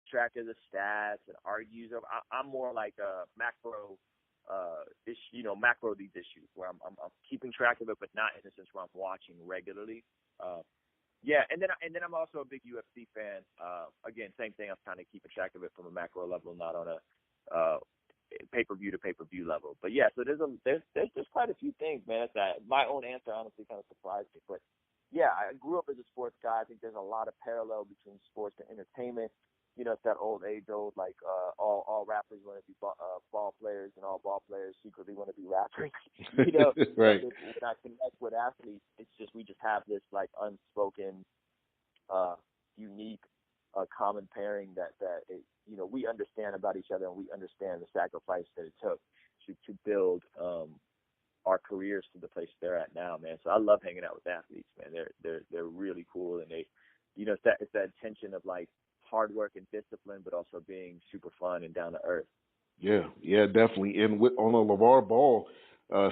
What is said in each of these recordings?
track of the stats and argues. I'm more like a macro macro these issues where I'm keeping track of it, but not in the sense where I'm watching regularly. And then I'm also a big UFC fan. Again, same thing. I'm trying to keep track of it from a macro level, not on a pay-per-view to pay-per-view level. But yeah, so there's just quite a few things, man. My own answer honestly kind of surprised me, but yeah, I grew up as a sports guy. I think there's a lot of parallel between sports and entertainment. You know, it's that old like all rappers want to be ball players and all ball players secretly want to be rappers. You know, right. When I connect with athletes, it's just we just have this like unspoken, unique, common pairing that we understand about each other, and we understand the sacrifice that it took to build our careers to the place they're at now, man. So I love hanging out with athletes, man. They're really cool, and they, it's that tension of like hard work and discipline, but also being super fun and down to earth. Yeah, definitely. And on a LeVar Ball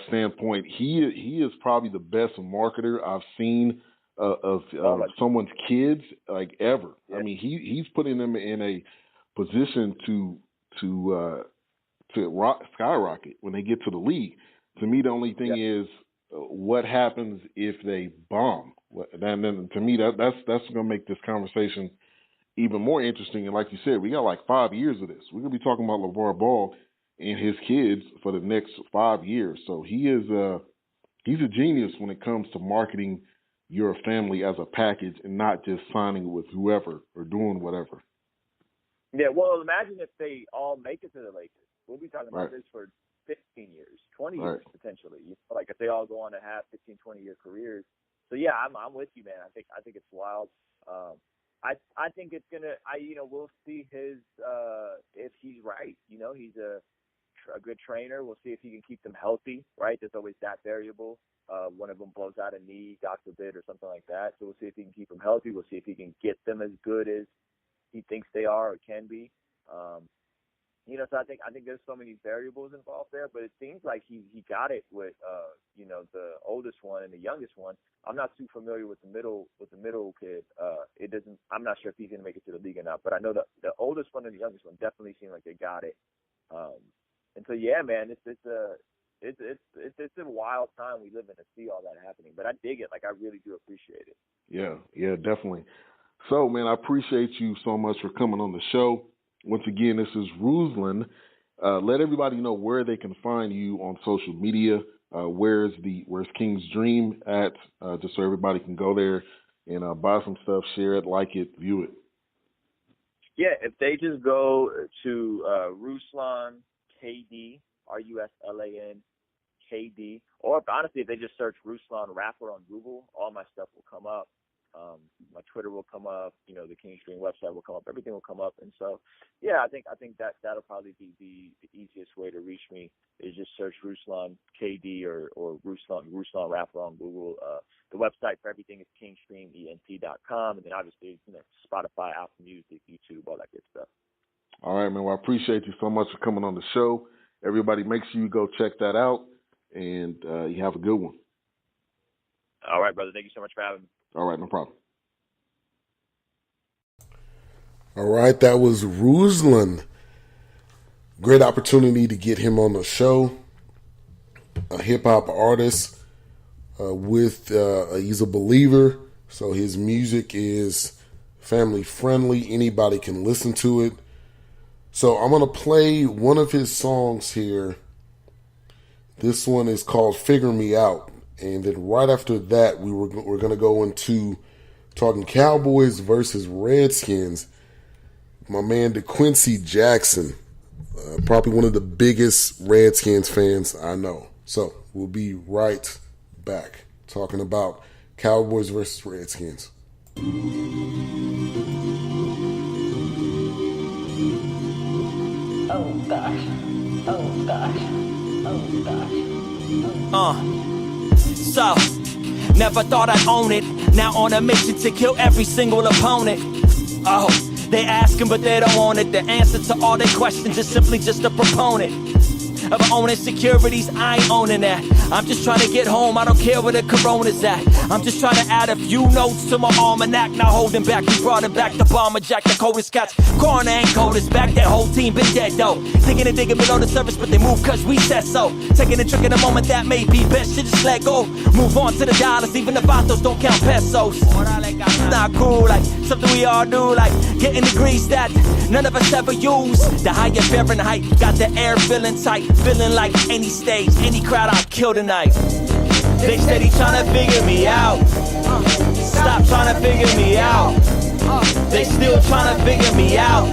standpoint, he is probably the best marketer I've seen of someone's kids like ever. Yeah. I mean, he's putting them in a position to skyrocket when they get to the league. To me, the only thing is what happens if they bomb. And then to me, that's going to make this conversation even more interesting. And like you said, we got like 5 years of this. We're going to be talking about LeVar Ball and his kids for the next 5 years. So he's a genius when it comes to marketing your family as a package and not just signing with whoever or doing whatever. Yeah, well, imagine if they all make it to the Lakers. We'll be talking about this for 15 years, 20 years potentially. Like if they all go on to have 15, 20-year careers. So yeah, I'm with you, man. I think it's wild. I think it's gonna. We'll see if he's right. He's a good trainer. We'll see if he can keep them healthy. Right? There's always that variable. One of them blows out a knee, God forbid, or something like that. So we'll see if he can keep them healthy. We'll see if he can get them as good as he thinks they are or can be. So I think there's so many variables involved there, but it seems like he got it with the oldest one and the youngest one. I'm not too familiar with the middle kid. I'm not sure if he's gonna make it to the league or not, but I know the oldest one and the youngest one definitely seem like they got it. And so yeah, man, it's a wild time we live in to see all that happening. But I dig it. Like I really do appreciate it. Yeah, definitely. So man, I appreciate you so much for coming on the show. Once again, this is Ruslan. Let everybody know where they can find you on social media. Where's King's Dream at? Just so everybody can go there and buy some stuff, share it, like it, view it. Yeah, if they just go to Ruslan KD, Ruslan KD, or honestly, if they just search Ruslan rapper on Google, all my stuff will come up. My Twitter will come up, the King's Dream website will come up, everything will come up. And so, yeah, I think that'll probably be the easiest way to reach me is just search Ruslan KD or Ruslan rapper on Google. The website for everything is kingstreament.com. And then obviously, Spotify, Apple Music, YouTube, all that good stuff. All right, man. Well, I appreciate you so much for coming on the show. Everybody, make sure you go check that out, and you have a good one. All right, brother. Thank you so much for having me. All right, no problem. All right, that was Ruslan. Great opportunity to get him on the show. A hip-hop artist he's a believer, so his music is family-friendly. Anybody can listen to it. So I'm going to play one of his songs here. This one is called Figure Me Out. And then right after that, we're going to go into talking Cowboys versus Redskins. My man Dequincy Jackson, probably one of the biggest Redskins fans I know. So we'll be right back talking about Cowboys versus Redskins. Oh gosh. Oh gosh. Oh gosh. So, never thought I'd own it. Now on a mission to kill every single opponent. Oh, they asking but they don't want it. The answer to all their questions is simply just a proponent. of our own insecurities, I ain't owning that. I'm just trying to get home, I don't care where the corona's at. I'm just trying to add a few notes to my almanac. Not holding back, we brought it back. The bomber jack, the coldest catch. Corner ain't coldest back, that whole team been dead though. Digging and digging below the surface, but they move cause we said so. Taking a trick in a moment that may be best, shit just let go. Move on to the dollars, even the vatos don't count pesos. It's not cool, like something we all do, like getting degrees that none of us ever use. The higher Fahrenheit, got the air feeling tight, feeling like any stage, any crowd I'll kill tonight. They steady trying to figure me out. Stop trying to figure me out. They still trying to figure me out.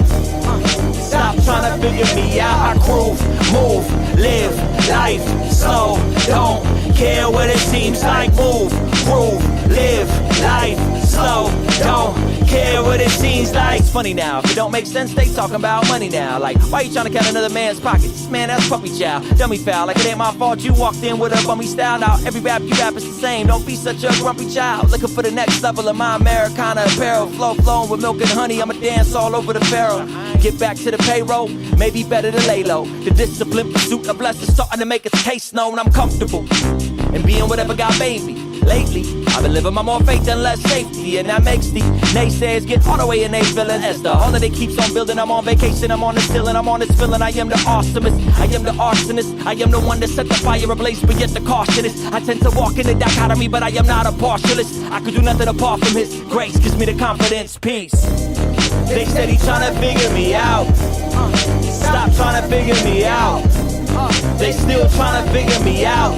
Stop trying to figure me out. I groove, move, live, life, slow, don't care what it seems like. Move, groove, live, life, slow, don't care what it seems like. It's funny now, if it don't make sense, they talking about money now. Like, why you trying to count another man's pockets? Man, that's puppy chow, dummy foul. Like it ain't my fault you walked in with a bummy style. Now every rap you rap is the same. Don't be such a grumpy child. Looking for the next level of my Americana apparel. Flow flowing with milk and honey, I'ma dance all over the barrel. Get back to the payroll, maybe better to lay low. The discipline pursuit of blessings starting to make its taste known. I'm comfortable in being whatever God made me. Lately, I've been living my more faith than less safety, and that makes the naysayers get all the way in they feeling. As the holiday keeps on building, I'm on vacation, I'm on the ceiling, I'm on this feeling. I am the awesomest, I am the arsonist, I am the one that set the fire ablaze, but yet the cautionist. I tend to walk in the dichotomy, but I am not a partialist. I could do nothing apart from His grace, gives me the confidence, peace. They steady trying to figure me out. Stop trying to figure me out. They still trying to figure me out.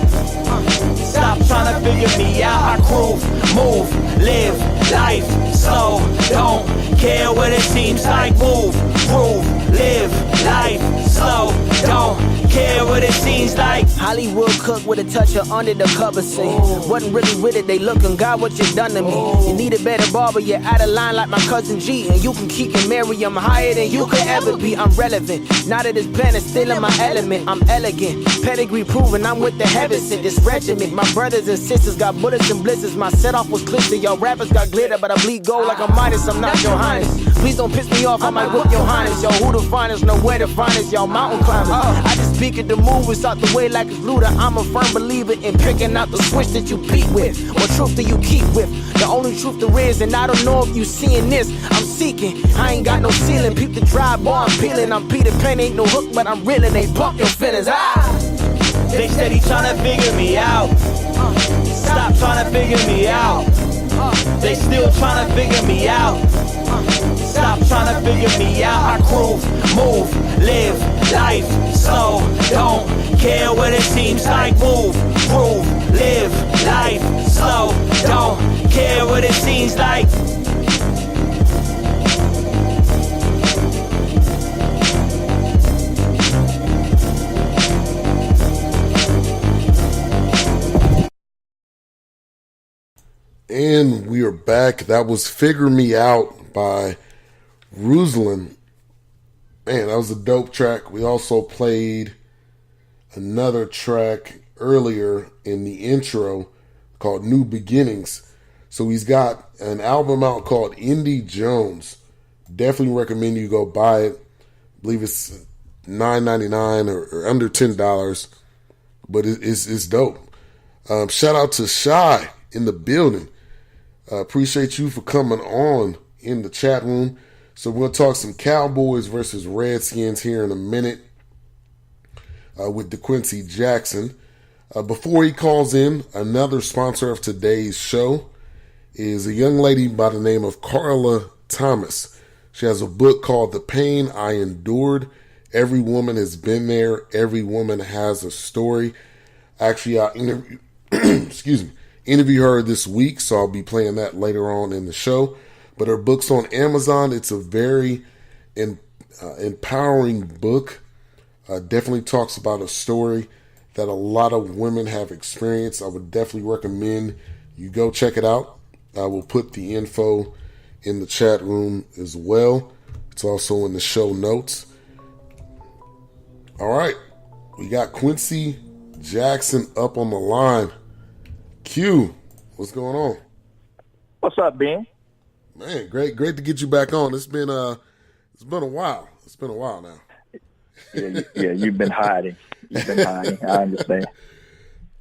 Stop trying to figure me out. I groove, move, live, life, slow, don't care what it seems like. Move, groove, live, life, slow, don't care what it seems like. Hollywood cook with a touch of under the cover scene. Wasn't really with it, they looking, God, what you done to me. You need a better barber, you're out of line like my cousin G. And you can keep and marry, I'm higher than you could ever be. I'm relevant, now that this planet still in my element. I'm elegant, pedigree proven, I'm with the heavens in this regiment. My brothers and sisters got bullets and blisters. My set off was clistered, y'all rappers got glitter, but I bleed gold like a Midas, I'm not your highness. Please don't piss me off, I might whoop your highness. Yo, who the finest, know where the finest, y'all mountain climbers. I just speak at the movies out the way like it's Luda. I'm a firm believer in picking out the switch that you beat with. What truth do you keep with? The only truth there is, and I don't know if you seeing this. I'm seeking, I ain't got no ceiling. Peep the dry bar, I'm peeling. I'm Peter Pan, ain't no hook, but I'm reeling. They bump your feelings. They steady trying to figure me out. Stop trying to figure me out. They still trying to figure me out. Stop trying to figure me out. I groove, move, live, life, slow, don't care what it seems like. Move, groove, live, life, slow, don't care what it seems like. And we are back. That was Figure Me Out by Ruslan. Man, that was a dope track. We also played another track earlier in the intro called New Beginnings. So he's got an album out called Indie Jones. Definitely recommend you go buy it. I believe it's $9.99 or under $10, but it's dope. Shout out to Shy in the building. Appreciate you for coming on in the chat room. So we're going to talk some Cowboys versus Redskins here in a minute with Dequincy Jackson. Before he calls in, another sponsor of today's show is a young lady by the name of Carla Thomas. She has a book called The Pain I Endured. Every woman has been there. Every woman has a story. Actually, I interview her this week, so I'll be playing that later on in the show. But her book's on Amazon. It's a very empowering book. Definitely talks about a story that a lot of women have experienced. I would definitely recommend you go check it out. I will put the info in the chat room as well. It's also in the show notes. All right. We got Quincy Jackson up on the line. Q, what's going on? What's up, Ben? Man, great to get you back on. It's been a while. It's been a while now. You've been hiding. I understand.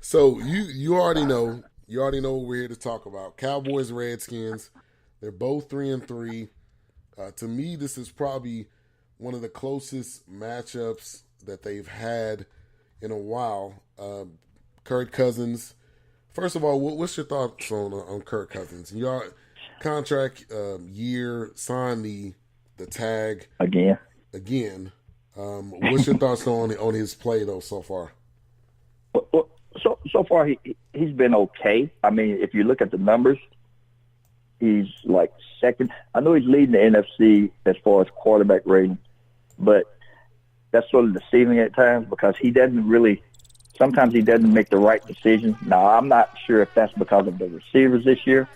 So you already know what we're here to talk about. Cowboys, Redskins. They're both 3-3. To me, this is probably one of the closest matchups that they've had in a while. Kirk Cousins. First of all, what's your thoughts on Kirk Cousins? Your contract year, signed the tag again. What's your thoughts on his play though so far? Well, so far he's been okay. I mean, if you look at the numbers, he's like second. I know he's leading the NFC as far as quarterback rating, but that's sort of deceiving at times because sometimes he doesn't make the right decision. Now, I'm not sure if that's because of the receivers this year.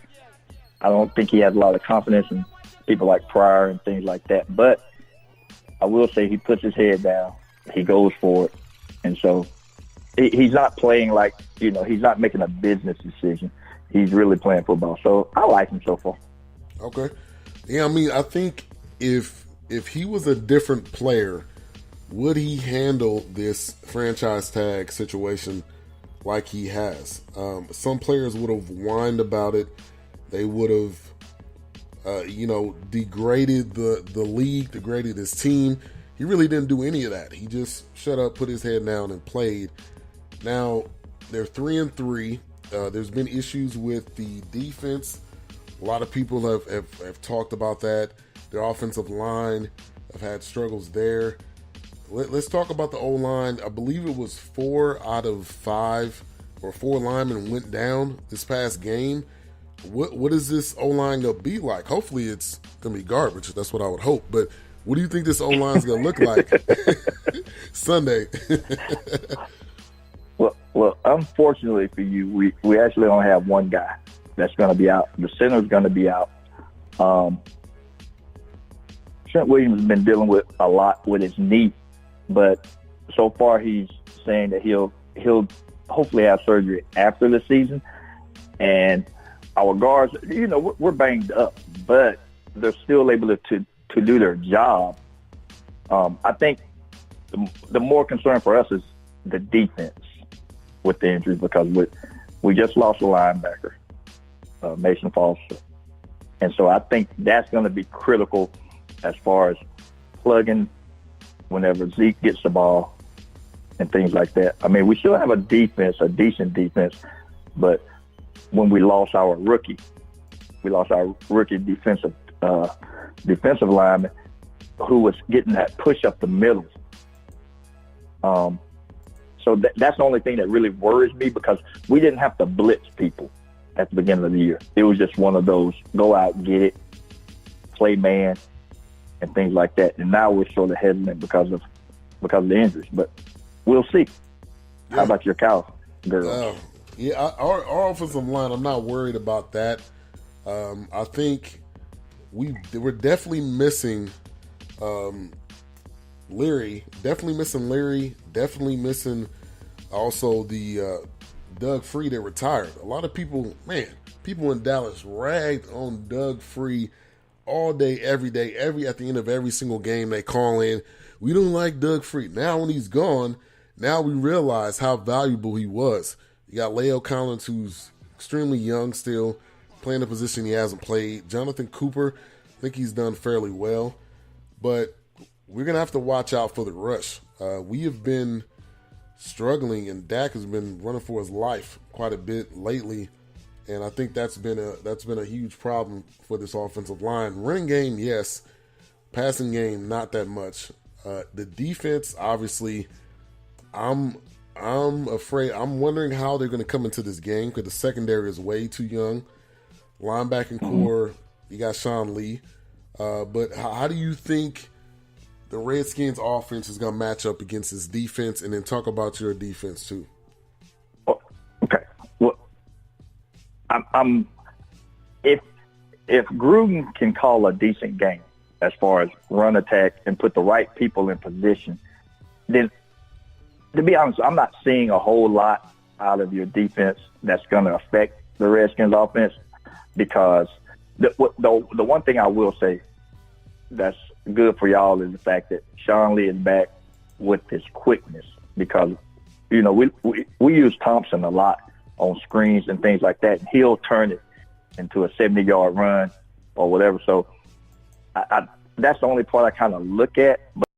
I don't think he has a lot of confidence in people like Pryor and things like that. But I will say he puts his head down. He goes for it. And so he's not playing like, he's not making a business decision. He's really playing football. So I like him so far. Okay. Yeah, I mean, I think if he was a different player, would he handle this franchise tag situation like he has? Some players would have whined about it. They would have, degraded the league, degraded his team. He really didn't do any of that. He just shut up, put his head down, and played. Now, they're 3-3. There's been issues with the defense. A lot of people have talked about that. Their offensive line have had struggles there. Let's talk about the O-line. I believe it was 4 out of 5 or 4 linemen went down this past game. What is this O-line going to be like? Hopefully it's going to be garbage. That's what I would hope. But what do you think this O-line is going to look like Sunday? Well, unfortunately for you, we actually only have one guy that's going to be out. The center's going to be out. Trent Williams has been dealing with a lot with his knee, but so far he's saying that he'll hopefully have surgery after the season. And our guards, we're banged up, but they're still able to do their job. I think the more concern for us is the defense with the injuries because we just lost a linebacker, Mason Foster. And so I think that's going to be critical as far as plugging whenever Zeke gets the ball and things like that. I mean, we still have a decent defense, but when we lost our rookie defensive lineman who was getting that push up the middle. So that's the only thing that really worries me because we didn't have to blitz people at the beginning of the year. It was just one of those go out, get it, play man, and things like that. And now we're sort of hesitant because of the injuries. But we'll see. Yeah. How about your Cow girls? Our offensive line, I'm not worried about that. I think we're definitely missing Leary. Definitely missing also the Doug Free that retired. A lot of people in Dallas ragged on Doug Free all day, every day, at the end of every single game they call in. We don't like Doug Free. Now when he's gone, now we realize how valuable he was. You got Leo Collins, who's extremely young still, playing a position he hasn't played. Jonathan Cooper, I think he's done fairly well. But we're going to have to watch out for the rush. We have been struggling, and Dak has been running for his life quite a bit lately. And I think that's been a huge problem for this offensive line. Running game, yes. Passing game, not that much. The defense, obviously, I'm afraid. I'm wondering how they're going to come into this game because the secondary is way too young. Linebacking core, you got Sean Lee. But how do you think the Redskins offense is going to match up against this defense? And then talk about your defense too. Okay. Well, if Gruden can call a decent game as far as run attack and put the right people in position, then to be honest, I'm not seeing a whole lot out of your defense that's going to affect the Redskins offense because the one thing I will say that's good for y'all is the fact that Sean Lee is back with his quickness, because, you know, we use Thompson a lot on screens and things like that. He'll turn it into a 70-yard run or whatever. So that's the only part I kind of look at. But